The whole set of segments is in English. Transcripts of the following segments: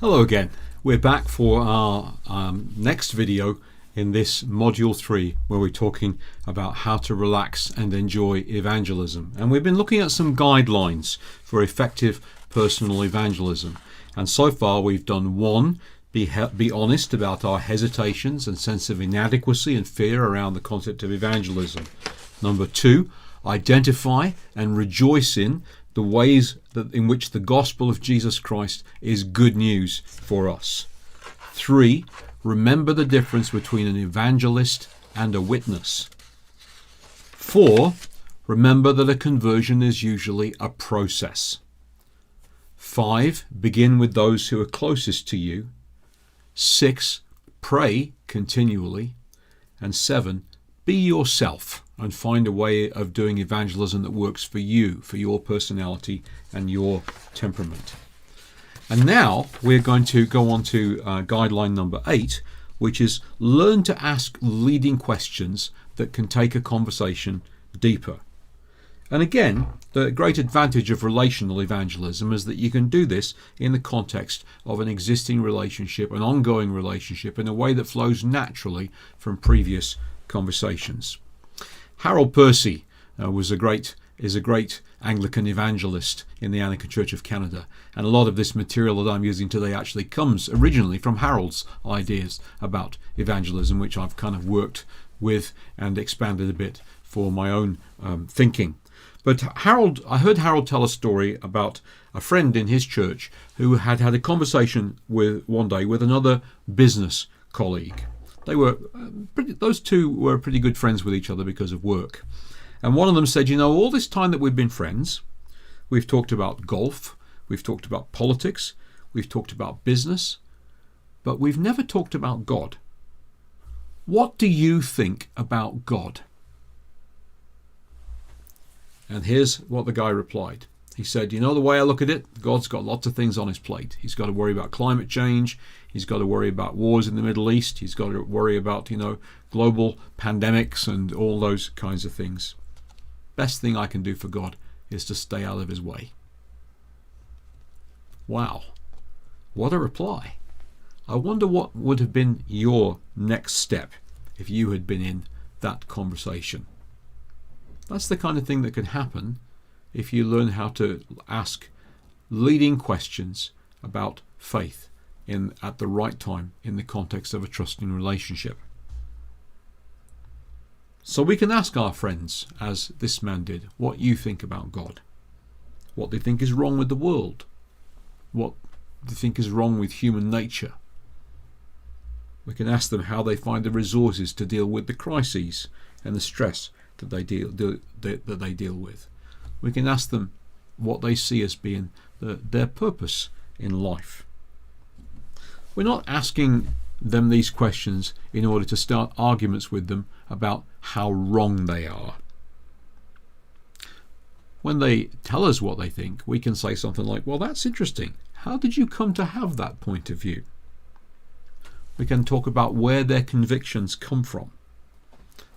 Hello again. We're back for our next video in this module 3, where we're talking about how to relax and enjoy evangelism. And we've been looking at some guidelines for effective personal evangelism. And so far we've done 1, be honest about our hesitations and sense of inadequacy and fear around the concept of evangelism. Number 2, identify and rejoice in the ways in which the gospel of Jesus Christ is good news for us. 3, remember the difference between an evangelist and a witness. 4, remember that a conversion is usually a process. 5, begin with those who are closest to you. 6, pray continually. And 7, be yourself and find a way of doing evangelism that works for you, for your personality and your temperament. And now we're going to go on to guideline number 8, which is learn to ask leading questions that can take a conversation deeper. And again, the great advantage of relational evangelism is that you can do this in the context of an existing relationship, an ongoing relationship, in a way that flows naturally from previous conversations. Harold Percy is a great Anglican evangelist in the Anglican Church of Canada, and a lot of this material that I'm using today actually comes originally from Harold's ideas about evangelism, which I've kind of worked with and expanded a bit for my own thinking. But I heard Harold tell a story about a friend in his church who had a conversation one day with another business colleague. Those two were pretty good friends with each other because of work. And one of them said, all this time that we've been friends, we've talked about golf, we've talked about politics, we've talked about business, but we've never talked about God. What do you think about God? And here's what the guy replied. He said, the way I look at it, God's got lots of things on his plate. He's got to worry about climate change. He's got to worry about wars in the Middle East. He's got to worry about, global pandemics and all those kinds of things. Best thing I can do for God is to stay out of his way. Wow. What a reply. I wonder what would have been your next step if you had been in that conversation. That's the kind of thing that can happen if you learn how to ask leading questions about faith at the right time in the context of a trusting relationship. So we can ask our friends, as this man did, what you think about God, what they think is wrong with the world, what they think is wrong with human nature. We can ask them how they find the resources to deal with the crises and the stress that they deal with. We can ask them what they see as being their purpose in life. We're not asking them these questions in order to start arguments with them about how wrong they are. When they tell us what they think, we can say something like, well, that's interesting. How did you come to have that point of view? We can talk about where their convictions come from.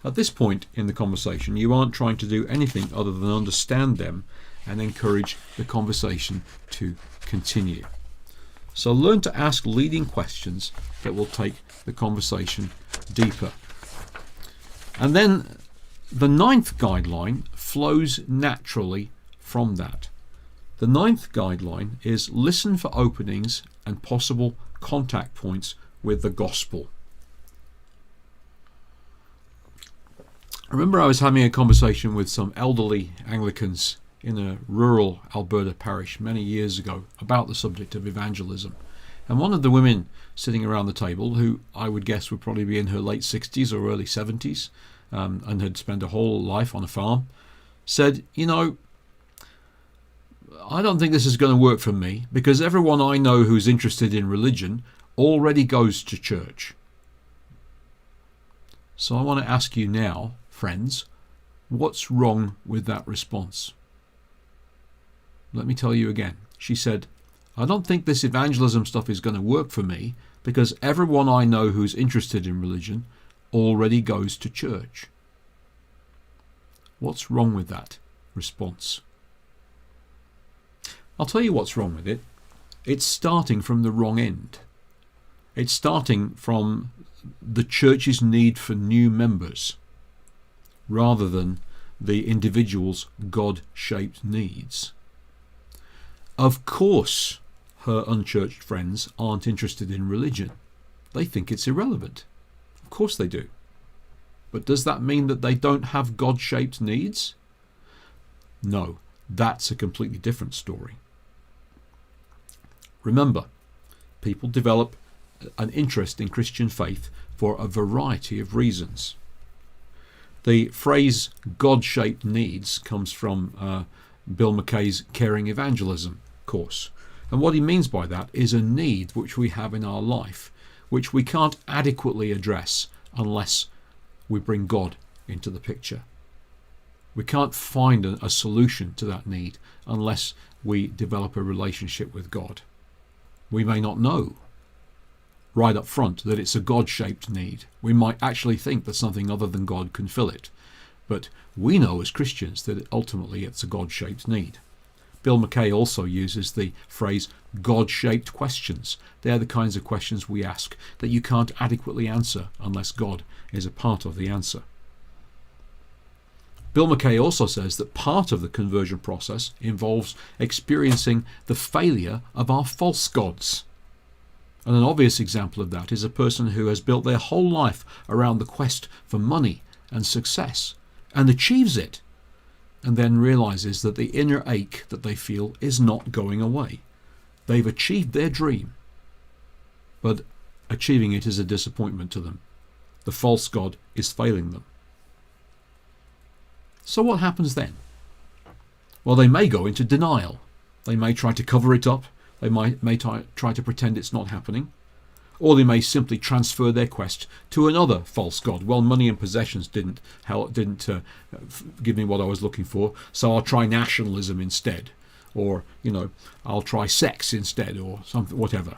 At this point in the conversation, you aren't trying to do anything other than understand them and encourage the conversation to continue. So learn to ask leading questions that will take the conversation deeper. And then the 9th guideline flows naturally from that. The 9th guideline is listen for openings and possible contact points with the gospel. I remember I was having a conversation with some elderly Anglicans in a rural Alberta parish many years ago about the subject of evangelism. And one of the women sitting around the table, who I would guess would probably be in her late 60s or early 70s, and had spent a whole life on a farm, said, I don't think this is going to work for me because everyone I know who's interested in religion already goes to church. So I want to ask you now, friends, what's wrong with that response? Let me tell you again. She said, I don't think this evangelism stuff is going to work for me because everyone I know who's interested in religion already goes to church. What's wrong with that response? I'll tell you what's wrong with it. it's starting from the wrong end. It's starting from the church's need for new members rather than the individual's God-shaped needs. Of course, her unchurched friends aren't interested in religion. They think it's irrelevant. Of course they do. But does that mean that they don't have God-shaped needs? No, that's a completely different story. Remember, people develop an interest in Christian faith for a variety of reasons. The phrase God-shaped needs comes from Bill McKay's Caring Evangelism course. And what he means by that is a need which we have in our life, which we can't adequately address unless we bring God into the picture. We can't find a solution to that need unless we develop a relationship with God. We may not know right up front that it's a God-shaped need. We might actually think that something other than God can fill it. But we know as Christians that ultimately it's a God-shaped need. Bill McKay also uses the phrase God-shaped questions. They're the kinds of questions we ask that you can't adequately answer unless God is a part of the answer. Bill McKay also says that part of the conversion process involves experiencing the failure of our false gods. And an obvious example of that is a person who has built their whole life around the quest for money and success and achieves it, and then realizes that the inner ache that they feel is not going away. They've achieved their dream, but achieving it is a disappointment to them. The false god is failing them. So what happens then? Well, they may go into denial. They may try to cover it up. They may try to pretend it's not happening. Or they may simply transfer their quest to another false god. Well, money and possessions didn't give me what I was looking for, so I'll try nationalism instead. Or, I'll try sex instead, or something, whatever.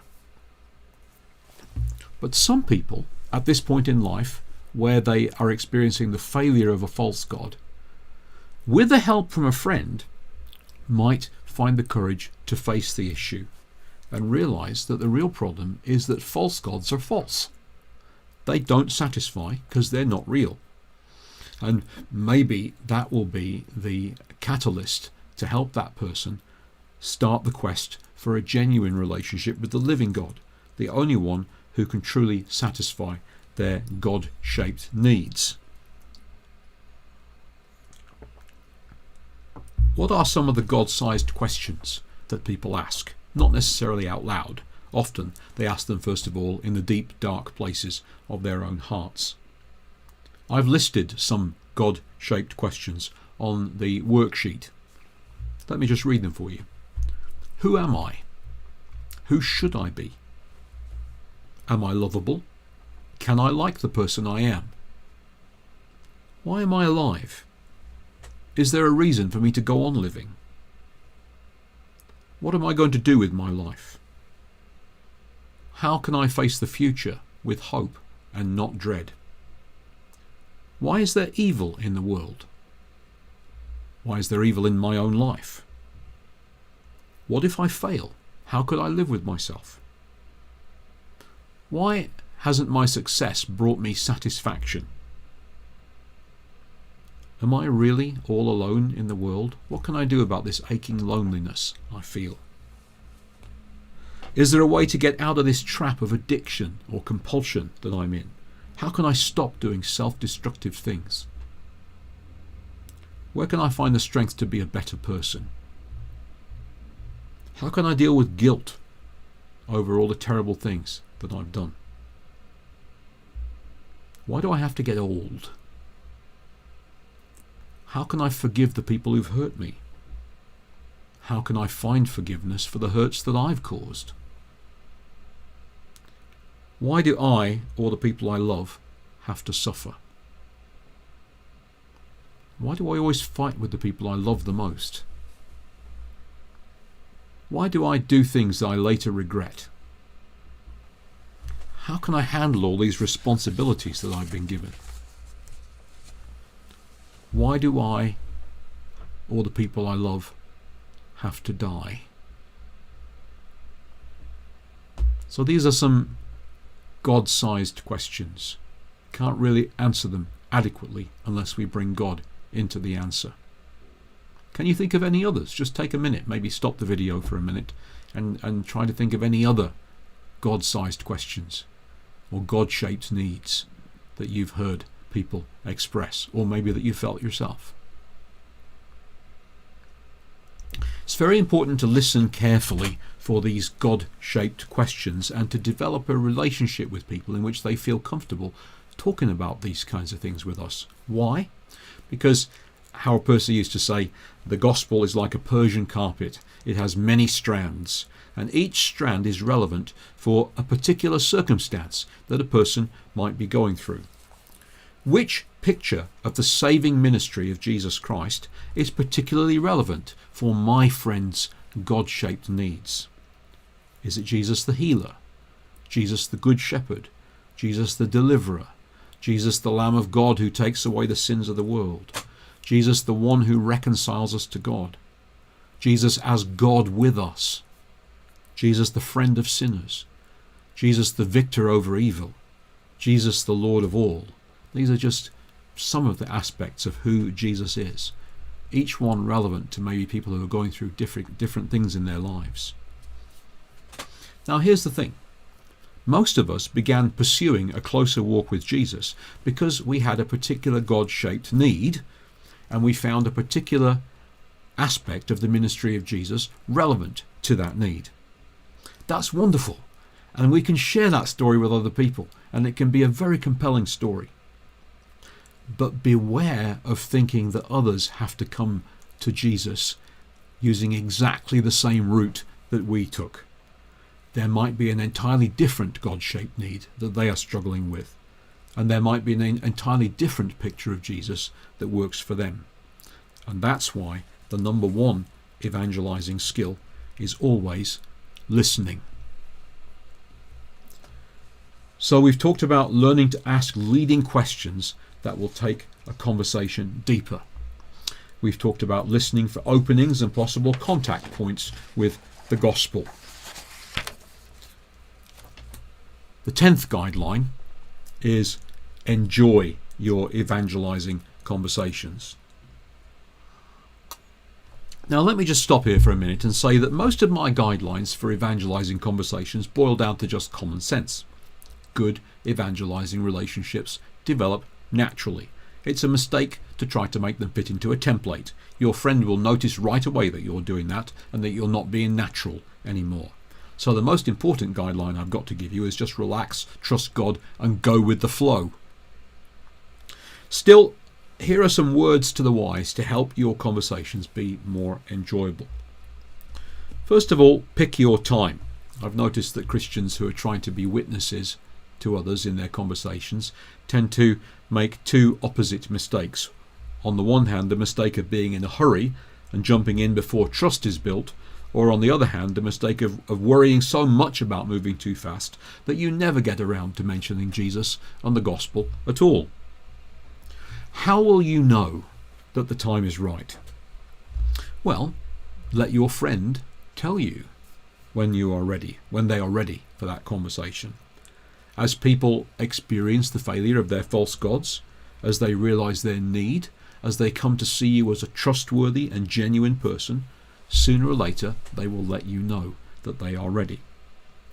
But some people, at this point in life, where they are experiencing the failure of a false god, with the help from a friend, might find the courage to face the issue and realize that the real problem is that false gods are false. They don't satisfy because they're not real. And maybe that will be the catalyst to help that person start the quest for a genuine relationship with the living God, the only one who can truly satisfy their God-shaped needs. What are some of the God-sized questions that people ask? Not necessarily out loud. Often they ask them first of all in the deep, dark places of their own hearts. I've listed some God-shaped questions on the worksheet. Let me just read them for you. Who am I? Who should I be? Am I lovable? Can I like the person I am? Why am I alive? Is there a reason for me to go on living? What am I going to do with my life? How can I face the future with hope and not dread? Why is there evil in the world? Why is there evil in my own life? What if I fail? How could I live with myself? Why hasn't my success brought me satisfaction? Am I really all alone in the world? What can I do about this aching loneliness I feel? Is there a way to get out of this trap of addiction or compulsion that I'm in? How can I stop doing self-destructive things? Where can I find the strength to be a better person? How can I deal with guilt over all the terrible things that I've done? Why do I have to get old? How can I forgive the people who've hurt me? How can I find forgiveness for the hurts that I've caused? Why do I, or the people I love, have to suffer? Why do I always fight with the people I love the most? Why do I do things that I later regret? How can I handle all these responsibilities that I've been given? Why do I, or the people I love, have to die? So these are some God-sized questions. Can't really answer them adequately unless we bring God into the answer. Can you think of any others? Just take a minute, maybe stop the video for a minute and try to think of any other God-sized questions or God-shaped needs that you've heard people express, or maybe that you felt yourself. It's very important to listen carefully for these God-shaped questions and to develop a relationship with people in which they feel comfortable talking about these kinds of things with us. Why? Because Howard Percy used to say, the gospel is like a Persian carpet. It has many strands, and each strand is relevant for a particular circumstance that a person might be going through. Which picture of the saving ministry of Jesus Christ is particularly relevant for my friend's God-shaped needs? Is it Jesus the healer? Jesus the good shepherd? Jesus the deliverer? Jesus the Lamb of God who takes away the sins of the world? Jesus the one who reconciles us to God? Jesus as God with us? Jesus the friend of sinners? Jesus the victor over evil? Jesus the Lord of all? These are just some of the aspects of who Jesus is, each one relevant to maybe people who are going through different things in their lives. Now here's the thing. Most of us began pursuing a closer walk with Jesus because we had a particular God-shaped need, and we found a particular aspect of the ministry of Jesus relevant to that need. That's wonderful, and we can share that story with other people, and it can be a very compelling story. But beware of thinking that others have to come to Jesus using exactly the same route that we took. There might be an entirely different God-shaped need that they are struggling with, and there might be an entirely different picture of Jesus that works for them. And that's why the number one evangelizing skill is always listening. So we've talked about learning to ask leading questions that will take a conversation deeper. We've talked about listening for openings and possible contact points with the gospel. The 10th guideline is enjoy your evangelizing conversations. Now let me just stop here for a minute and say that most of my guidelines for evangelizing conversations boil down to just common sense. Good evangelizing relationships develop naturally. It's a mistake to try to make them fit into a template. Your friend will notice right away that you're doing that and that you're not being natural anymore. So the most important guideline I've got to give you is just relax, trust God, and go with the flow. Still, here are some words to the wise to help your conversations be more enjoyable. First of all, pick your time. I've noticed that Christians who are trying to be witnesses to others in their conversations tend to make two opposite mistakes. On the one hand, the mistake of being in a hurry and jumping in before trust is built, or on the other hand, the mistake of worrying so much about moving too fast that you never get around to mentioning Jesus and the gospel at all. How will you know that the time is right? Well, let your friend tell you when they are ready for that conversation. As people experience the failure of their false gods, as they realize their need, as they come to see you as a trustworthy and genuine person, sooner or later they will let you know that they are ready.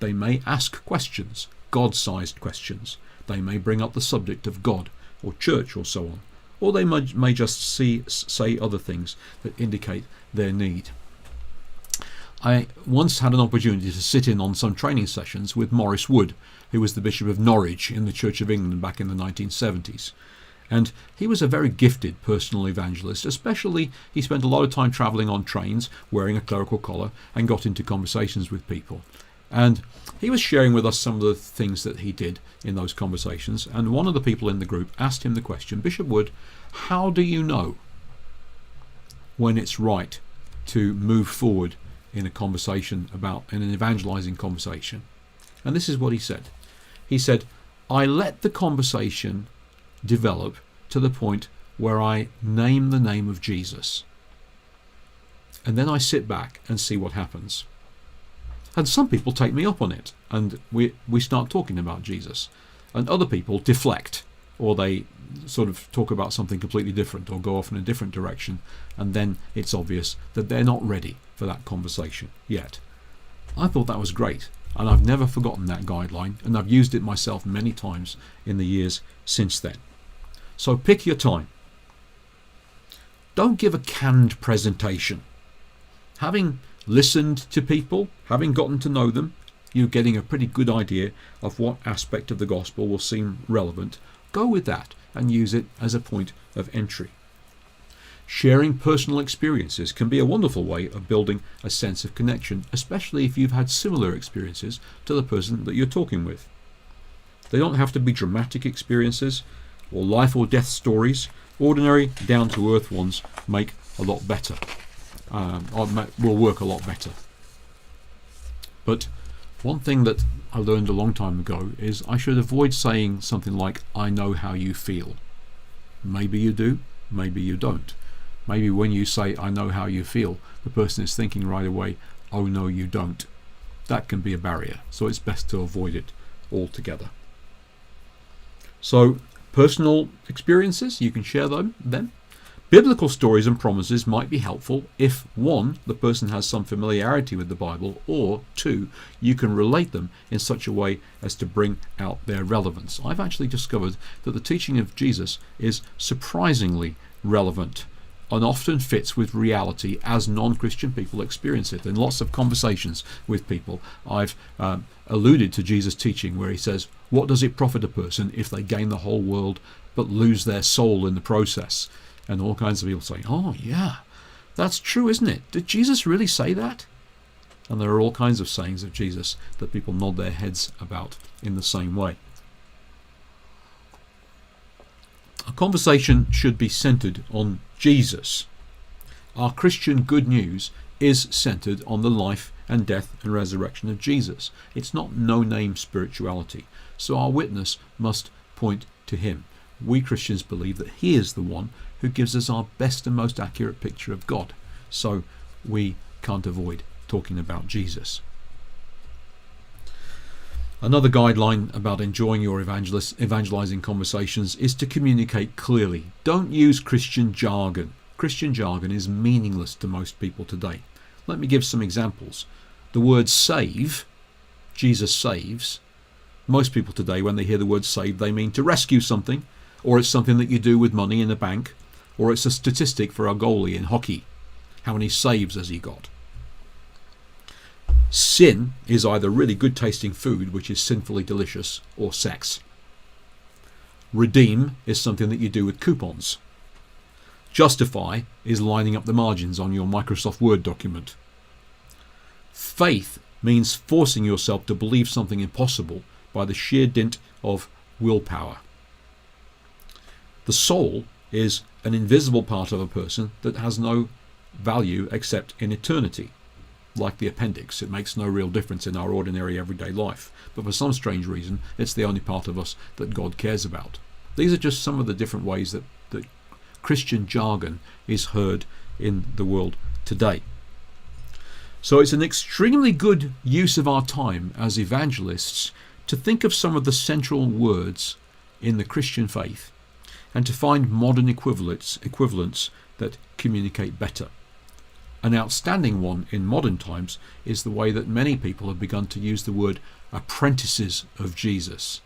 They may ask questions, God-sized questions. They may bring up the subject of God or church or so on. Or they may just say other things that indicate their need. I once had an opportunity to sit in on some training sessions with Maurice Wood, who was the Bishop of Norwich in the Church of England back in the 1970s. And he was a very gifted personal evangelist, especially he spent a lot of time travelling on trains, wearing a clerical collar, and got into conversations with people. And he was sharing with us some of the things that he did in those conversations. And one of the people in the group asked him the question, Bishop Wood, how do you know when it's right to move forward in a conversation in an evangelizing conversation? And this is what he said. He said, I let the conversation develop to the point where I name the name of Jesus. And then I sit back and see what happens. And some people take me up on it, and we start talking about Jesus. And other people deflect, or they sort of talk about something completely different or go off in a different direction, and then it's obvious that they're not ready for that conversation yet. I thought that was great, and I've never forgotten that guideline, and I've used it myself many times in the years since then. So pick your time. Don't give a canned presentation. Having listened to people, having gotten to know them, you're getting a pretty good idea of what aspect of the gospel will seem relevant. Go with that and use it as a point of entry. Sharing personal experiences can be a wonderful way of building a sense of connection, especially if you've had similar experiences to the person that you're talking with. They don't have to be dramatic experiences or life or death stories. Ordinary, down-to-earth ones make a lot better, will work a lot better. But one thing that I learned a long time ago is I should avoid saying something like, I know how you feel. Maybe you do, maybe you don't. Maybe when you say, I know how you feel, the person is thinking right away, oh no you don't. That can be a barrier, so it's best to avoid it altogether. So, personal experiences, you can share them. Biblical stories and promises might be helpful if, 1, the person has some familiarity with the Bible, or 2, you can relate them in such a way as to bring out their relevance. I've actually discovered that the teaching of Jesus is surprisingly relevant and often fits with reality as non-Christian people experience it. In lots of conversations with people, I've alluded to Jesus' teaching where he says, what does it profit a person if they gain the whole world but lose their soul in the process? And all kinds of people say, oh yeah, that's true, isn't it? Did Jesus really say that? And there are all kinds of sayings of Jesus that people nod their heads about in the same way. A conversation should be centered on Jesus. Our Christian good news is centered on the life and death and resurrection of Jesus. It's not no-name spirituality. So our witness must point to him. We Christians believe that he is the one who gives us our best and most accurate picture of God. So we can't avoid talking about Jesus. Another guideline about enjoying your evangelizing conversations is to communicate clearly. Don't use Christian jargon. Christian jargon is meaningless to most people today. Let me give some examples. The word save, Jesus saves. Most people today, when they hear the word save, they mean to rescue something, or it's something that you do with money in a bank, or it's a statistic for a goalie in hockey. How many saves has he got? Sin is either really good tasting food, which is sinfully delicious, or sex. Redeem is something that you do with coupons. Justify is lining up the margins on your Microsoft Word document. Faith means forcing yourself to believe something impossible by the sheer dint of willpower. The soul is an invisible part of a person that has no value except in eternity. Like the appendix, it makes no real difference in our ordinary everyday life, but for some strange reason it's the only part of us that God cares about. These are just some of the different ways that Christian jargon is heard in the world today. So it's an extremely good use of our time as evangelists to think of some of the central words in the Christian faith and to find modern equivalents that communicate better. An outstanding one in modern times is the way that many people have begun to use the word apprentices of Jesus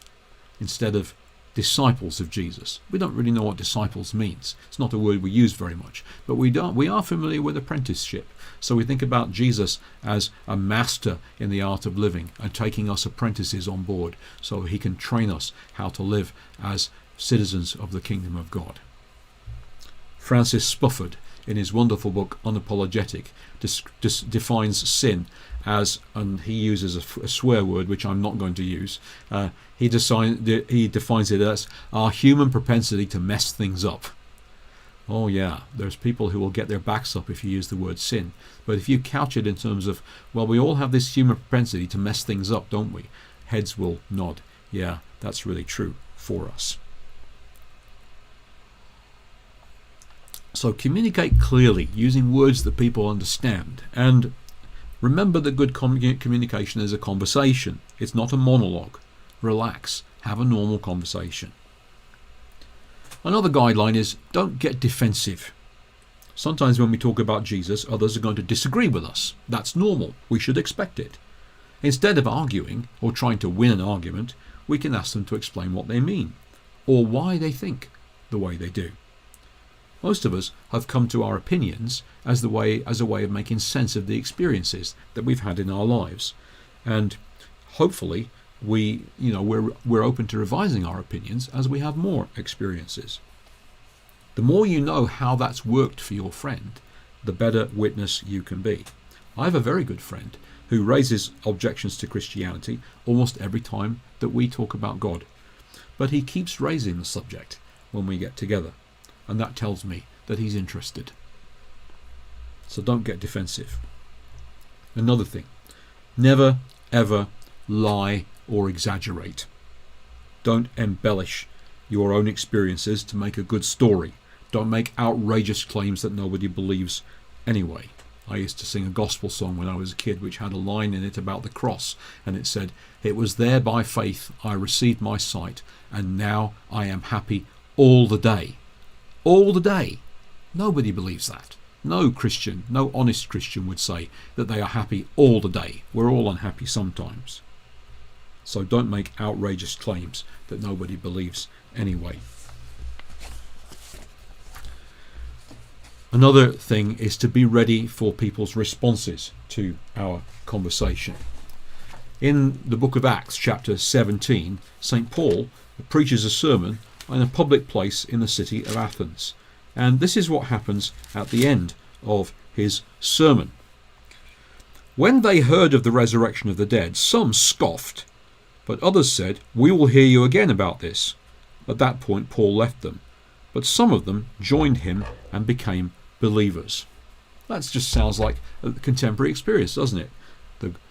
instead of disciples of Jesus. We don't really know what disciples means. It's not a word we use very much, but we are familiar with apprenticeship. So we think about Jesus as a master in the art of living and taking us apprentices on board so he can train us how to live as citizens of the kingdom of God. Francis Spufford, in his wonderful book Unapologetic, defines sin as, and he uses a swear word which I'm not going to use, he defines it as our human propensity to mess things up. Oh yeah, there's people who will get their backs up if you use the word sin. But if you couch it in terms of, well, we all have this human propensity to mess things up, don't we? Heads will nod. Yeah, that's really true for us. So communicate clearly using words that people understand. And Remember that good communication is a conversation. It's not a monologue. Relax. Have a normal conversation. Another guideline is don't get defensive. Sometimes when we talk about Jesus, others are going to disagree with us. That's normal. We should expect it. Instead of arguing or trying to win an argument, we can ask them to explain what they mean or why they think the way they do. Most of us have come to our opinions as a way of making sense of the experiences that we've had in our lives, and hopefully we're open to revising our opinions as we have more experiences. The more you know how that's worked for your friend, the better witness you can be. I have a very good friend who raises objections to Christianity almost every time that we talk about God, but he keeps raising the subject when we get together, and that tells me that he's interested. So don't get defensive. Another thing, never ever lie or exaggerate. Don't embellish your own experiences to make a good story. Don't make outrageous claims that nobody believes anyway. I used to sing a gospel song when I was a kid which had a line in it about the cross, and it said, "It was there by faith I received my sight, and now I am happy all the day." All the day. Nobody believes that. No Christian, no honest Christian would say that they are happy all the day. We're all unhappy sometimes. So don't make outrageous claims that nobody believes anyway. Another thing is to be ready for people's responses to our conversation. In the book of Acts, chapter 17, St. Paul preaches a sermon in a public place in the city of Athens. And this is what happens at the end of his sermon. When they heard of the resurrection of the dead, some scoffed, but others said, "We will hear you again about this." At that point, Paul left them, but some of them joined him and became believers. That just sounds like a contemporary experience, doesn't it?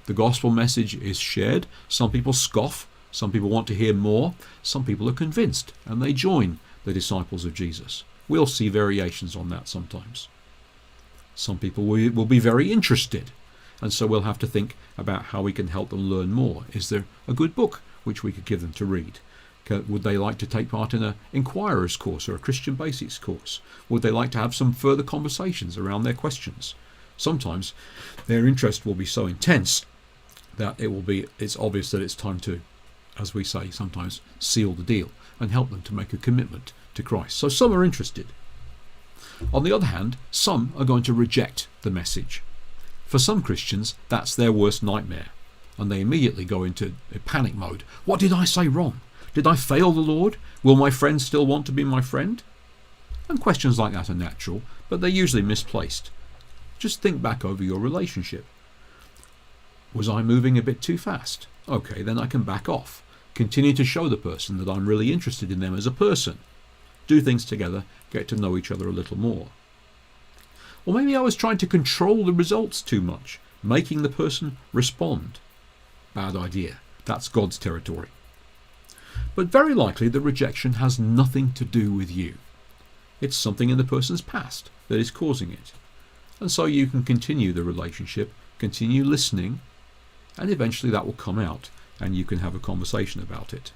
The gospel message is shared. Some people scoff. Some people want to hear more. Some people are convinced and they join the disciples of Jesus. We'll see variations on that sometimes. Some people will be very interested, and so we'll have to think about how we can help them learn more. Is there a good book which we could give them to read? Would they like to take part in an Inquirer's course or a Christian Basics course? Would they like to have some further conversations around their questions? Sometimes their interest will be so intense that it's obvious that it's time to, as we say sometimes, seal the deal and help them to make a commitment to Christ. So some are interested. On the other hand, some are going to reject the message. For some Christians, that's their worst nightmare, and they immediately go into a panic mode. What did I say wrong? Did I fail the Lord? Will my friend still want to be my friend? And questions like that are natural, but they're usually misplaced. Just think back over your relationship. Was I moving a bit too fast? Okay, then I can back off. Continue to show the person that I'm really interested in them as a person. Do things together, get to know each other a little more. Or maybe I was trying to control the results too much, making the person respond. Bad idea. That's God's territory. But very likely the rejection has nothing to do with you. It's something in the person's past that is causing it. And so you can continue the relationship, continue listening, and eventually that will come out and you can have a conversation about it.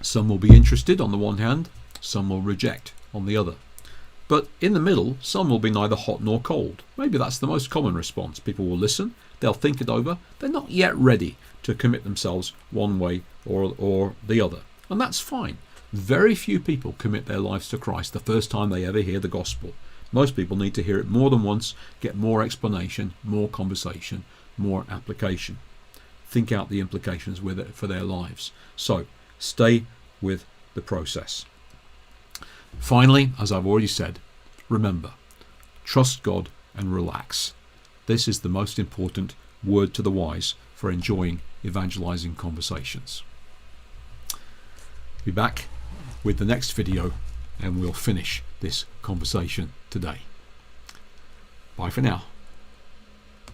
Some will be interested on the one hand, some will reject on the other. But in the middle, some will be neither hot nor cold. Maybe that's the most common response. People will listen, they'll think it over, they're not yet ready to commit themselves one way or the other. And that's fine. Very few people commit their lives to Christ the first time they ever hear the gospel. Most people need to hear it more than once, get more explanation, more conversation, more application. Think out the implications with it for their lives. So, stay with the process. Finally, as I've already said, remember, trust God and relax. This is the most important word to the wise for enjoying evangelizing conversations. Be back with the next video and we'll finish this conversation today. Bye for now.